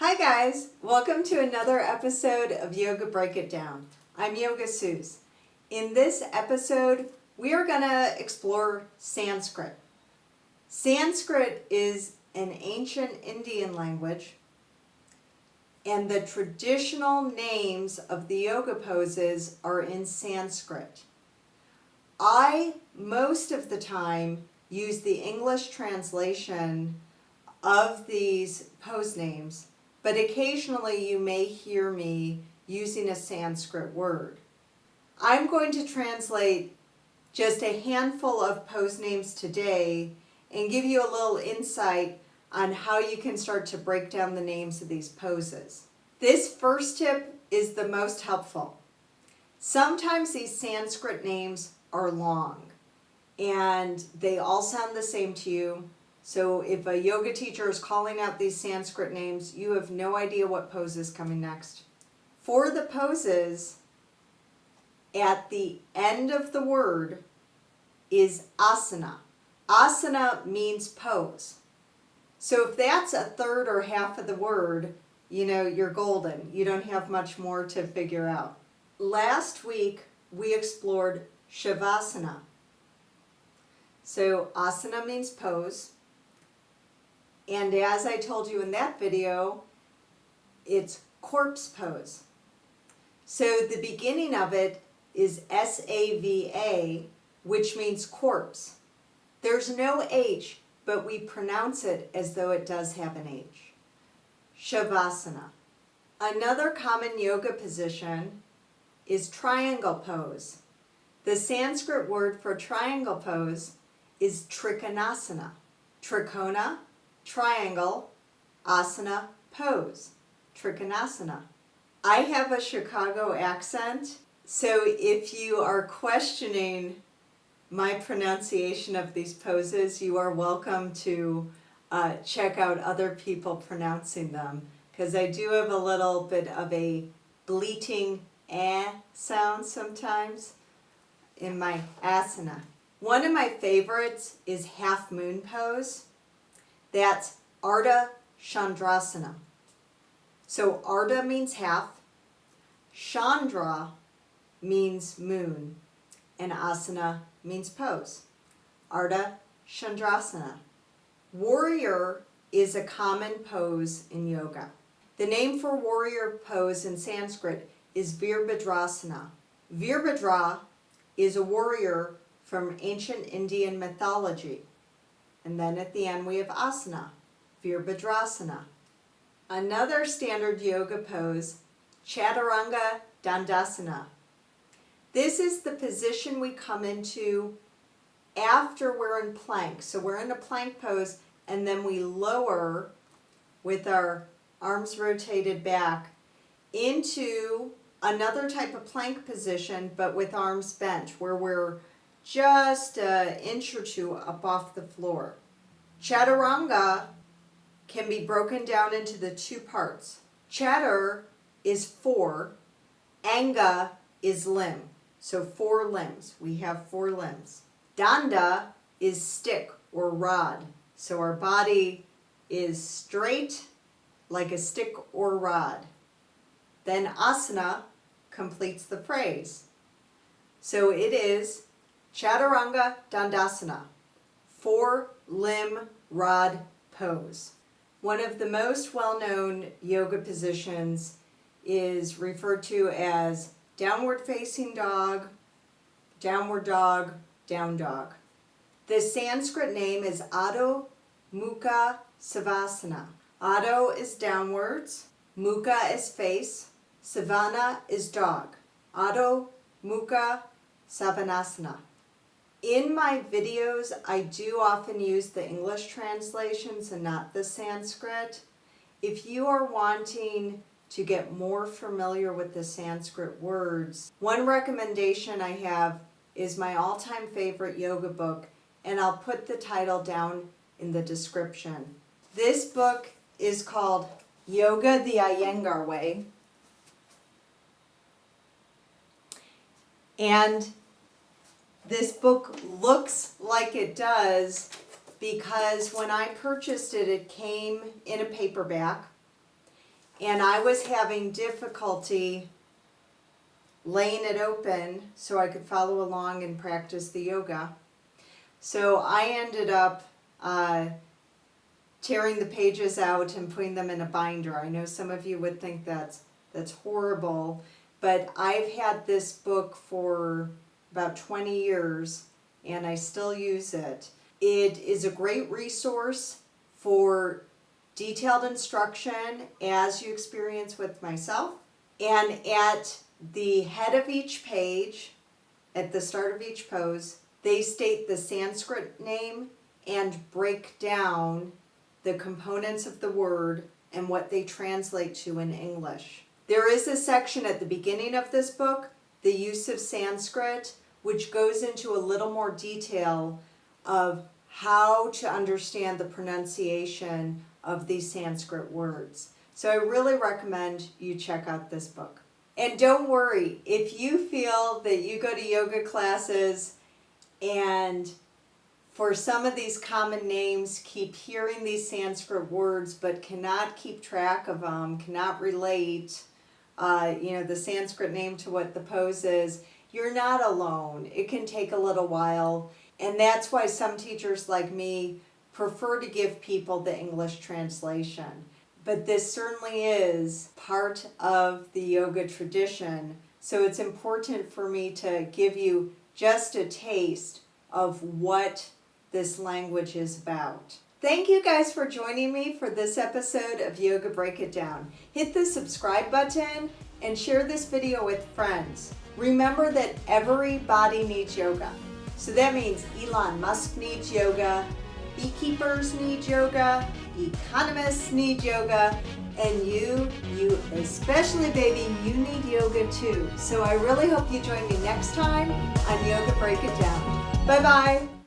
Hi guys, welcome to another episode of Yoga Break It Down. I'm Yoga Suze. In this episode, we are going to explore Sanskrit. Sanskrit is an ancient Indian language, and the traditional names of the yoga poses are in Sanskrit. I, most of the time, use the English translation of these pose names, but occasionally you may hear me using a Sanskrit word. I'm going to translate just a handful of pose names today and give you a little insight on how you can start to break down the names of these poses. This first tip is the most helpful. Sometimes these Sanskrit names are long and they all sound the same to you. So if a yoga teacher is calling out these Sanskrit names, you have no idea what pose is coming next. For the poses, at the end of the word is asana. Asana means pose. So if that's a third or half of the word, you're golden. You don't have much more to figure out. Last week, we explored Shavasana. So asana means pose. And as I told you in that video, it's corpse pose. So the beginning of it is S-A-V-A, which means corpse. There's no H, but we pronounce it as though it does have an H. Shavasana. Another common yoga position is triangle pose. The Sanskrit word for triangle pose is trikonasana. Trikona, triangle, asana, pose, trikonasana. I have a Chicago accent, so if you are questioning my pronunciation of these poses, you are welcome to check out other people pronouncing them, because I do have a little bit of a bleating sound sometimes in my asana. One of my favorites is half moon pose. That's Ardha Chandrasana. So Ardha means half, Chandra means moon, and asana means pose. Ardha Chandrasana. Warrior is a common pose in yoga. The name for warrior pose in Sanskrit is Virbhadrasana. Virbhadra is a warrior from ancient Indian mythology. And then at the end we have asana, Virbhadrasana. Another standard yoga pose, Chaturanga Dandasana. This is the position we come into after we're in plank. So we're in a plank pose and then we lower with our arms rotated back into another type of plank position, but with arms bent, where we're just an inch or two up off the floor. Chaturanga can be broken down into the two parts. Chatur is four, anga is limb. So 4 limbs. We have 4 limbs. Danda is stick or rod. So our body is straight like a stick or rod. Then asana completes the phrase. So it is Chaturanga Dandasana, 4-limb rod pose. One of the most well-known yoga positions is referred to as downward facing dog, downward dog, down dog. The Sanskrit name is Adho Mukha Savasana. Adho is downwards, Mukha is face, Savana is dog. Adho Mukha Savanasana. In my videos, I do often use the English translations and not the Sanskrit. If you are wanting to get more familiar with the Sanskrit words, one recommendation I have is my all-time favorite yoga book, and I'll put the title down in the description. This book is called Yoga the Iyengar Way. And this book looks like it does because when I purchased it, it came in a paperback and I was having difficulty laying it open so I could follow along and practice the yoga. So I ended up tearing the pages out and putting them in a binder. I know some of you would think that's horrible, but I've had this book for about 20 years and I still use it. It is a great resource for detailed instruction as you experience with myself. And at the head of each page, at the start of each pose, they state the Sanskrit name and break down the components of the word and what they translate to in English. There is a section at the beginning of this book, the use of Sanskrit, which goes into a little more detail of how to understand the pronunciation of these Sanskrit words. So I really recommend you check out this book. And don't worry, if you feel that you go to yoga classes and for some of these common names keep hearing these Sanskrit words but cannot keep track of them, cannot relate the Sanskrit name to what the pose is, you're not alone. It can take a little while, and that's why some teachers like me prefer to give people the English translation. But this certainly is part of the yoga tradition, so it's important for me to give you just a taste of what this language is about. Thank you guys for joining me for this episode of Yoga Break It Down. Hit the subscribe button and share this video with friends. Remember that everybody needs yoga. So that means Elon Musk needs yoga, beekeepers need yoga, economists need yoga, and you especially, baby, you need yoga too. So I really hope you join me next time on Yoga Break It Down. Bye-bye.